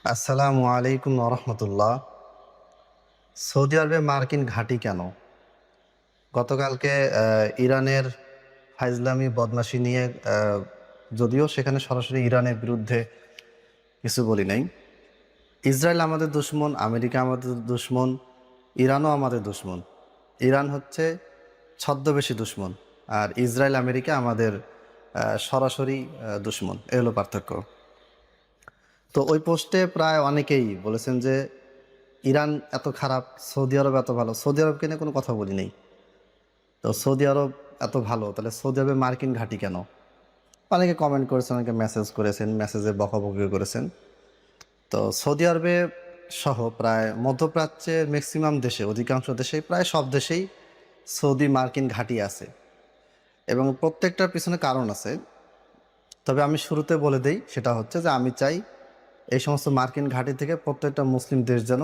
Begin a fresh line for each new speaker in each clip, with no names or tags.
আসসালামু আলাইকুম রহমতুল্লাহ। সৌদি আরবে মার্কিন ঘাঁটি কেন? গতকালকে ইরানের ফাইজলামি বদমাশি নিয়ে যদিও সেখানে সরাসরি ইরানের বিরুদ্ধে কিছু বলি নাই। ইসরায়েল আমাদের দুশমন, আমেরিকা আমাদের দুশমন, ইরানও আমাদের দুশমন। ইরান হচ্ছে ছদ্মবেশী দুশমন, আর ইসরায়েল আমেরিকা আমাদের সরাসরি দুশমন। এ হলো পার্থক্য। তো ওই পোস্টে প্রায় অনেকেই বলেছেন যে ইরান এত খারাপ, সৌদি আরব এত ভালো। সৌদি আরবকে নিয়ে কোনো কথা বলি নেই। তো সৌদি আরব এত ভালো, তাহলে সৌদি আরবে মার্কিন ঘাঁটি কেন? অনেকে কমেন্ট করেছেন, অনেকে মেসেজ করেছেন, মেসেজে বকাবকি করেছেন। তো সৌদি আরবে সহ প্রায় মধ্যপ্রাচ্যের ম্যাক্সিমাম দেশে, অধিকাংশ দেশেই, প্রায় সব দেশেই সৌদি মার্কিন ঘাঁটি আছে, এবং প্রত্যেকটার পিছনে কারণ আছে। তবে আমি শুরুতে বলে দেই, সেটা হচ্ছে যে আমি চাই এই সমস্ত মার্কিন ঘাঁটি থেকে প্রত্যেকটা মুসলিম দেশ যেন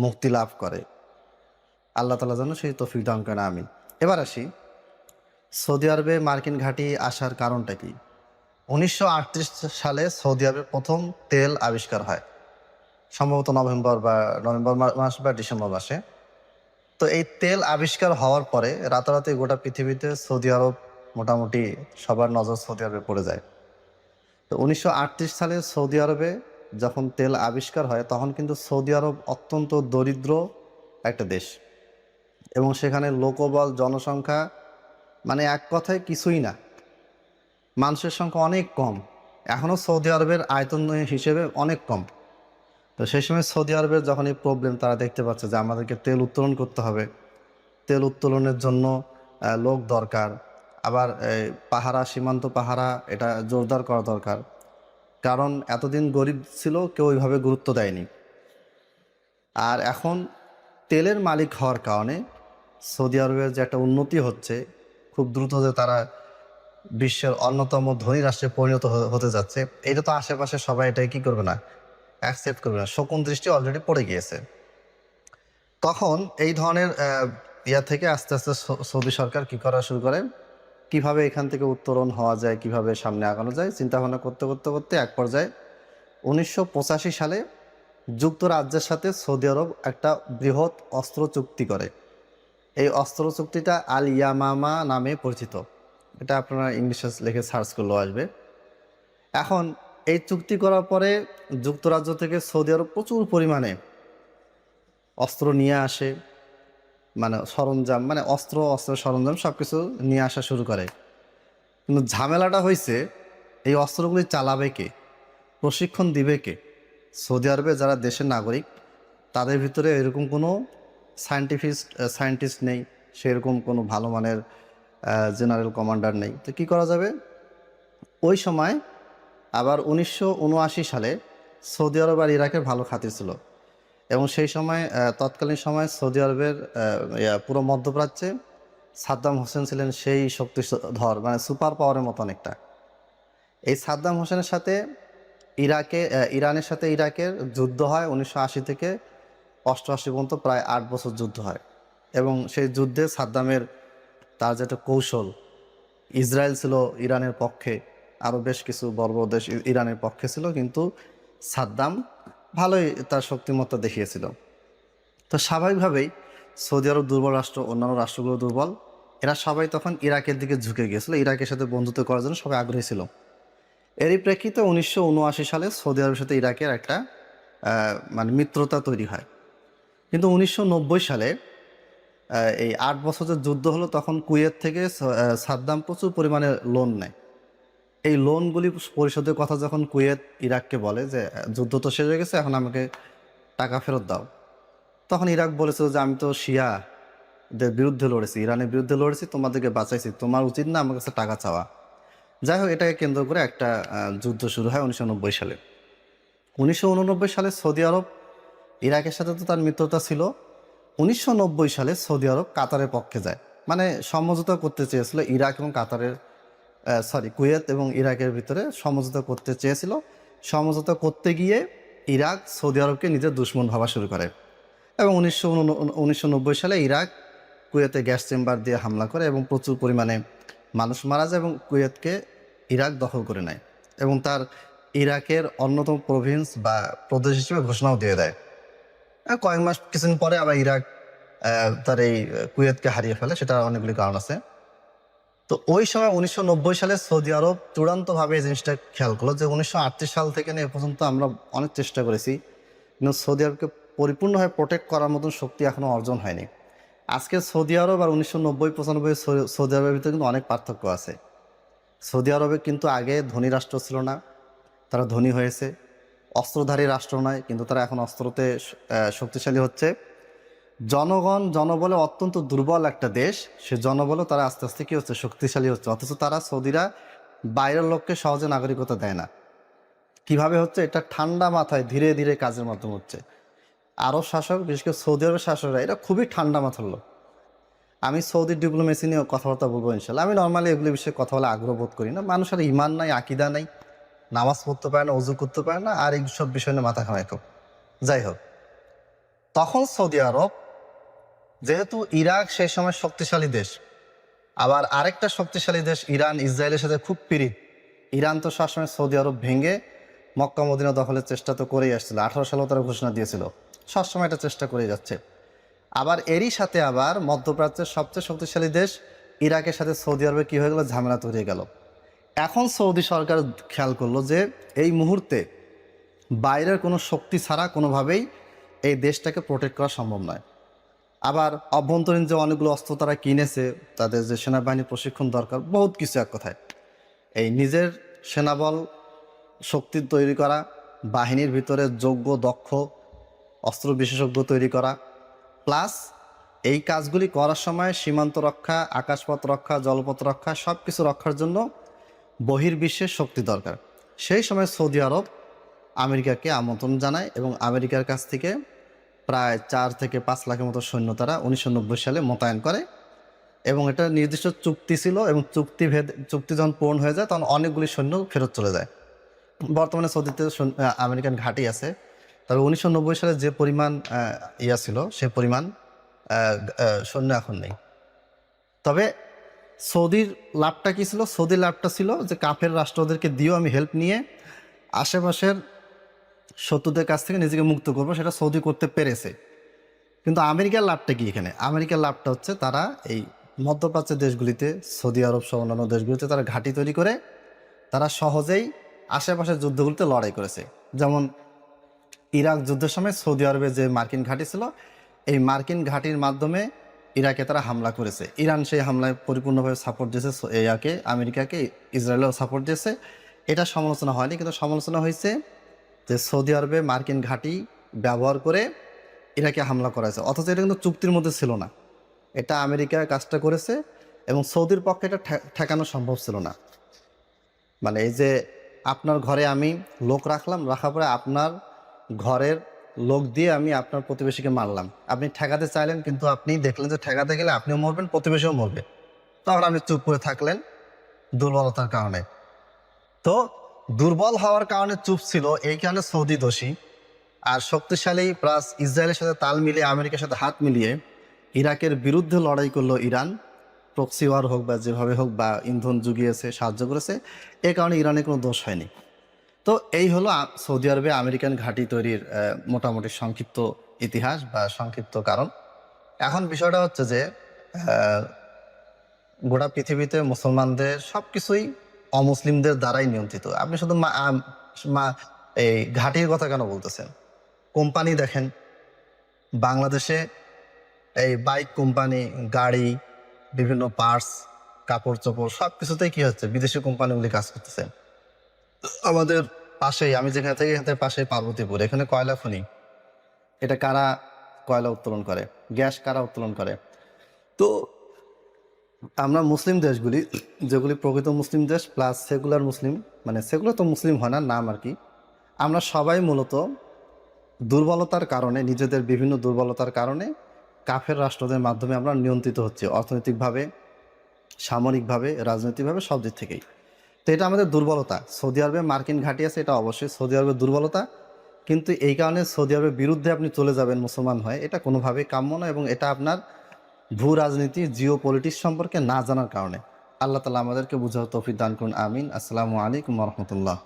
মুক্তি লাভ করে। আল্লাহ তাআলা যেন সেই তৌফিক দান করেন, আমি। এবার আসি, সৌদি আরবে মার্কিন ঘাঁটি আসার কারণটা কি? 1938 সালে সৌদি আরবে প্রথম তেল আবিষ্কার হয়, সম্ভবত নভেম্বর মাস বা ডিসেম্বর মাসে। তো এই তেল আবিষ্কার হওয়ার পরে রাতারাতি গোটা পৃথিবীতে সৌদি আরব মোটামুটি সবার নজর সৌদি আরবে পড়ে যায়। তো 1938 সালে সৌদি আরবে যখন তেল আবিষ্কার হয়, তখন কিন্তু সৌদি আরব অত্যন্ত দরিদ্র একটা দেশ, এবং সেখানে লোকবল, জনসংখ্যা, মানে এক কথায় কিছুই না। মানুষের সংখ্যা অনেক কম, এখনও সৌদি আরবের আয়তন হিসেবে অনেক কম। তো সেই সময় সৌদি আরবের যখন এই প্রবলেম, তারা দেখতে পাচ্ছে যে আমাদেরকে তেল উত্তোলন করতে হবে, তেল উত্তোলনের জন্য লোক দরকার, আবার পাহারা, সীমান্ত পাহারা এটা জোরদার করা দরকার। কারণ এতদিন গরিব ছিল, কেউ ওইভাবে গুরুত্ব দেয়নি। আর এখন তেলের মালিক হওয়ার কারণে সৌদি আরবের যে একটা উন্নতি হচ্ছে খুব দ্রুত, যে তারা বিশ্বের অন্যতম ধনী রাষ্ট্রে পরিণত হতে যাচ্ছে, এটা তো আশেপাশে সবাই এটাই কি করবে না, অ্যাকসেপ্ট করবে না। শকুন দৃষ্টি অলরেডি পড়ে গিয়েছে। তখন এই ধরনের ইয়া থেকে আস্তে আস্তে সৌদি সরকার কি করা শুরু করে, কিভাবে এখান থেকে উত্তরণ হওয়া যায়, কিভাবে সামনে আগানো যায়, চিন্তা ভাবনা করতে করতে করতে এক পর্যায়ে 1985 সালে যুক্তরাজ্যের সাথে সৌদি আরব একটা বৃহৎ অস্ত্র চুক্তি করে। এই অস্ত্র চুক্তিটা আল ইয়ামামা নামে পরিচিত। এটা আপনারা ইংলিশে লিখে সার্চ করলেও আসবে। এখন এই চুক্তি করার পরে যুক্তরাজ্য থেকে সৌদি আরব প্রচুর পরিমাণে অস্ত্র নিয়ে আসে, মানে সরঞ্জাম, মানে অস্ত্র সরঞ্জাম সব কিছু নিয়ে আসা শুরু করে। কিন্তু ঝামেলাটা হয়েছে, এই অস্ত্রগুলি চালাবে কে, প্রশিক্ষণ দিবে কে? সৌদি আরবে যারা দেশের নাগরিক, তাদের ভিতরে এরকম কোনো সায়েন্টিস্ট নেই, সেরকম কোনো ভালো মানের জেনারেল কমান্ডার নেই। তো কী করা যাবে? ওই সময় আবার 1979 সালে সৌদি আরব আর ইরাকের ভালো খাতির ছিল, এবং সেই সময় তৎকালীন সময় সৌদি আরবের পুরো মধ্যপ্রাচ্যে সাদ্দাম হোসেন ছিলেন সেই শক্তিধর, মানে সুপার পাওয়ারের মতো অনেকটা। এই সাদ্দাম হোসেনের সাথে ইরানের সাথে ইরাকের যুদ্ধ হয় 1980 থেকে 88 পর্যন্ত, প্রায় 8 বছর যুদ্ধ হয়। এবং সেই যুদ্ধে সাদ্দামের, তার যেটা কৌশল, ইসরায়েল ছিল ইরানের পক্ষে, আরও বেশ কিছু বড় বড় দেশ ইরানের পক্ষে ছিল, কিন্তু সাদ্দাম ভালোই তার শক্তিমত্তা দেখিয়েছিল। তো স্বাভাবিকভাবেই সৌদি আরব দুর্বল রাষ্ট্র, অন্যান্য রাষ্ট্রগুলো দুর্বল, এরা সবাই তখন ইরাকের দিকে ঝুঁকে গিয়েছিল, ইরাকের সাথে বন্ধুত্ব করার জন্য সবাই আগ্রহী ছিল। এরই প্রেক্ষিতে 1979 সালে সৌদি আরবের সাথে ইরাকের একটা মানে মিত্রতা তৈরি হয়। কিন্তু 1990 সালে এই 8 বছর যে যুদ্ধ হলো, তখন কুয়েত থেকে সাদ্দাম প্রচুর পরিমাণে লোন নেয়। এই লোনগুলি পরিশোধের কথা যখন কুয়েত ইরাককে বলে যে যুদ্ধ তো শেষ হয়ে গেছে, এখন আমাকে টাকা ফেরত দাও, তখন ইরাক বলেছিল যে আমি তো শিয়াদের বিরুদ্ধে লড়েছি, ইরানের বিরুদ্ধে লড়েছি, তোমাদেরকে বাঁচাইছি, তোমার উচিত না আমার কাছে টাকা চাওয়া। যাই হোক, এটাকে কেন্দ্র করে একটা যুদ্ধ শুরু হয় 1990 সালে। 1989 সালে সৌদি আরব, ইরাকের সাথে তো তার মিত্রতা ছিল, 1990 সালে সৌদি আরব কাতারের পক্ষে যায়। মানে সমঝোতা করতে চেয়েছিল ইরাক এবং কাতারের, কুয়েত এবং ইরাকের ভিতরে সমঝোতা করতে চেয়েছিল। সমঝোতা করতে গিয়ে ইরাক সৌদি আরবকে নিজের দুশমন ভাবা শুরু করে, এবং 1990 সালে ইরাক কুয়েতে গ্যাস চেম্বার দিয়ে হামলা করে, এবং প্রচুর পরিমাণে মানুষ মারা যায়, এবং কুয়েতকে ইরাক দখল করে নেয়, এবং তার ইরাকের অন্যতম প্রভিন্স বা প্রদেশ হিসেবে ঘোষণাও দিয়ে দেয়। কয়েক মাস কিছুদিন পরে আবার ইরাক তার এই কুয়েতকে হারিয়ে ফেলে, সেটা অনেকগুলি কারণ আছে। তো ওই সময় 1990 সালে সৌদি আরব চূড়ান্তভাবে এই জিনিসটা খেয়াল করলো যে 1938 সাল থেকে নিয়ে এ পর্যন্ত আমরা অনেক চেষ্টা করেছি, কিন্তু সৌদি আরবকে পরিপূর্ণভাবে প্রোটেক্ট করার মতন শক্তি এখনো অর্জন হয়নি। আজকে সৌদি আরব আর 1990-95 সৌদি আরবের ভিতরে কিন্তু অনেক পার্থক্য আছে। সৌদি আরবে কিন্তু আগে ধনী রাষ্ট্র ছিল না, তারা ধনী হয়েছে। অস্ত্রধারী রাষ্ট্র নয়, কিন্তু তারা এখন অস্ত্রতে শক্তিশালী হচ্ছে। জনগণ জনবলে অত্যন্ত দুর্বল একটা দেশ, সে জনবলে তারা আস্তে আস্তে কী হচ্ছে, শক্তিশালী হচ্ছে। অথচ তারা সৌদিরা বাইরের লোককে সহজে নাগরিকতা দেয় না। কিভাবে হচ্ছে? এটা ঠান্ডা মাথায় ধীরে ধীরে কাজের মাধ্যমে হচ্ছে। আরব শাসক, বিশেষ করে সৌদি আরবের শাসকরা, এটা খুবই ঠান্ডা মাথার লোক। আমি সৌদির ডিপ্লোমেসি নিয়ে কথাবার্তা বলবো ইনশাল্লাহ। আমি নর্মালি এগুলি বিষয়ে কথা বলে আগ্রহ বোধ করি না। মানুষের ইমান নাই, আকিদা নাই, নামাজ পড়তে পারে না, অজু করতে পারে না, আর এইসব বিষয় নিয়ে মাথা ঘামাই খুব। যাই হোক, তখন সৌদি আরব, যেহেতু ইরাক সেই সময় শক্তিশালী দেশ, আবার আরেকটা শক্তিশালী দেশ ইরান, ইসরায়েলের সাথে খুব পিরিত। ইরান তো সবসময় সৌদি আরব ভেঙে মক্কা মদিনা দখলের চেষ্টা তো করেই আসছিল। 18 সালেও তারা ঘোষণা দিয়েছিল, সবসময় এটা চেষ্টা করে যাচ্ছে। আবার এরই সাথে আবার মধ্যপ্রাচ্যের সবচেয়ে শক্তিশালী দেশ ইরাকের সাথে সৌদি আরবে কী হয়ে গেল, ঝামেলা তৈরি হয়ে গেল। এখন সৌদি সরকার খেয়াল করলো যে এই মুহূর্তে বাইরের কোনো শক্তি ছাড়া কোনোভাবেই এই দেশটাকে প্রোটেক্ট করা সম্ভব নয়। আবার অভ্যন্তরীণ যে অনেকগুলো অস্ত্র তারা কিনেছে, তাদের যে সেনাবাহিনীর প্রশিক্ষণ দরকার, বহুত কিছু, এক কথায় এই নিজের সেনাবল শক্তি তৈরি করা, বাহিনীর ভিতরে যোগ্য দক্ষ অস্ত্র বিশেষজ্ঞ তৈরি করা, প্লাস এই কাজগুলি করার সময় সীমান্ত রক্ষা, আকাশপথ রক্ষা, জলপথ রক্ষা, সব কিছু রক্ষার জন্য বহির্বিশ্বের শক্তি দরকার। সেই সময় সৌদি আরব আমেরিকাকে আমন্ত্রণ জানায় এবং আমেরিকার কাছ থেকে প্রায় 4 থেকে 5 লাখের মতো সৈন্য তারা 1990 সালে মোতায়েন করে। এবং এটা নির্দিষ্ট চুক্তি ছিল, এবং চুক্তি যখন পূরণ হয়ে যায় তখন অনেকগুলি সৈন্য ফেরত চলে যায়। বর্তমানে সৌদিতে আমেরিকান ঘাঁটি আছে, তবে 1990 সালে যে পরিমাণ ইয়া ছিল সে পরিমাণ সৈন্য এখন নেই। তবে সৌদির লাভটা কী ছিল? সৌদির লাভটা ছিল যে কাফের রাষ্ট্রদেরকে দিয়েও আমি হেল্প নিয়ে আশেপাশের শত্রুদের কাছ থেকে নিজেকে মুক্ত করবো, সেটা সৌদি করতে পেরেছে। কিন্তু আমেরিকার লাভটা কি এখানে? আমেরিকার লাভটা হচ্ছে তারা এই মধ্যপ্রাচ্যের দেশগুলিতে, সৌদি আরব সহ অন্যান্য দেশগুলিতে তারা ঘাঁটি তৈরি করে তারা সহজেই আশেপাশের যুদ্ধগুলিতে লড়াই করেছে। যেমন ইরাক যুদ্ধের সময় সৌদি আরবে যে মার্কিন ঘাঁটি ছিল, এই মার্কিন ঘাঁটির মাধ্যমে ইরাকে তারা হামলা করেছে। ইরান সেই হামলায় পরিপূর্ণভাবে সাপোর্ট দিয়েছে ইয়াকে, আমেরিকাকে, ইসরায়েলেও সাপোর্ট দিয়েছে। এটা সমালোচনা হয়নি, কিন্তু সমালোচনা হয়েছে যে সৌদি আরবে মার্কিন ঘাঁটি ব্যবহার করে ইরাকে হামলা করা হয়েছে, অথচ এটা কিন্তু চুক্তির মধ্যে ছিল না। এটা আমেরিকা কাজটা করেছে এবং সৌদির পক্ষে এটা ঠেকানো সম্ভব ছিল না। মানে এই যে আপনার ঘরে আমি লোক রাখলাম, রাখার পরে আপনার ঘরের লোক দিয়ে আমি আপনার প্রতিবেশীকে মারলাম, আপনি ঠেকাতে চাইলেন, কিন্তু আপনি দেখলেন যে ঠেকাতে গেলে আপনিও মরবেন, প্রতিবেশীও মরবে, তখন আপনি চুপ করে থাকলেন দুর্বলতার কারণে। তো দুর্বল হওয়ার কারণে চুপ ছিল, এই কারণে সৌদি দোষী। আর শক্তিশালী প্লাস ইসরায়েলের সাথে তাল মিলিয়ে, আমেরিকার সাথে হাত মিলিয়ে ইরাকের বিরুদ্ধে লড়াই করলো ইরান, প্রক্সি ওয়ার হোক বা যেভাবে হোক, বা ইন্ধন জুগিয়েছে, সাহায্য করেছে, এ কারণে ইরানের কোনো দোষ হয়নি। তো এই হলো সৌদি আরবে আমেরিকান ঘাঁটি তৈরির মোটামুটি সংক্ষিপ্ত ইতিহাস বা সংক্ষিপ্ত কারণ। এখন বিষয়টা হচ্ছে যে গোটা পৃথিবীতে মুসলমানদের সব কিছুই অমুসলিমদের দ্বারাই নিয়ন্ত্রিত। আপনি শুধু এই ঘাঁটির কথা কেন বলতেছেন? কোম্পানি দেখেন, বাংলাদেশে এই বাইক কোম্পানি, গাড়ি, বিভিন্ন পার্টস, কাপড় চোপড়, সব কিছুতেই কী হচ্ছে, বিদেশি কোম্পানিগুলি কাজ করতেছে। আমাদের পাশেই, আমি যেখানে থাকি এখান থেকে পাশেই পার্বতীপুর, এখানে কয়লা খনি। এটা কারা কয়লা উত্তোলন করে? গ্যাস কারা উত্তোলন করে? তো আমরা মুসলিম দেশগুলি, যেগুলি প্রকৃত মুসলিম দেশ প্লাস সেকুলার মুসলিম, মানে সেকুলার তো মুসলিম হয় না, নাম আর কি, আমরা সবাই মূলত দুর্বলতার কারণে, নিজেদের বিভিন্ন দুর্বলতার কারণে কাফের রাষ্ট্রদের মাধ্যমে আমরা নিয়ন্ত্রিত হচ্ছি, অর্থনৈতিকভাবে, সামরিকভাবে, রাজনৈতিকভাবে, সব দিক থেকেই। তো এটা আমাদের দুর্বলতা। সৌদি আরবে মার্কিন ঘাঁটি আছে, এটা অবশ্যই সৌদি আরবের দুর্বলতা, কিন্তু এই কারণে সৌদি আরবের বিরুদ্ধে আপনি চলে যাবেন মুসলমান হয়, এটা কোনোভাবেই কাম্য না। এবং এটা আপনার ভূ রাজনীতি, জিও পলিটিক্স সম্পর্কে না জানার কারণে। আল্লাহ তাআলা আমাদেরকে বুঝার তৌফিক দান করুন, আমিন। আসসালামু আলাইকুম ওয়া রাহমাতুল্লাহ।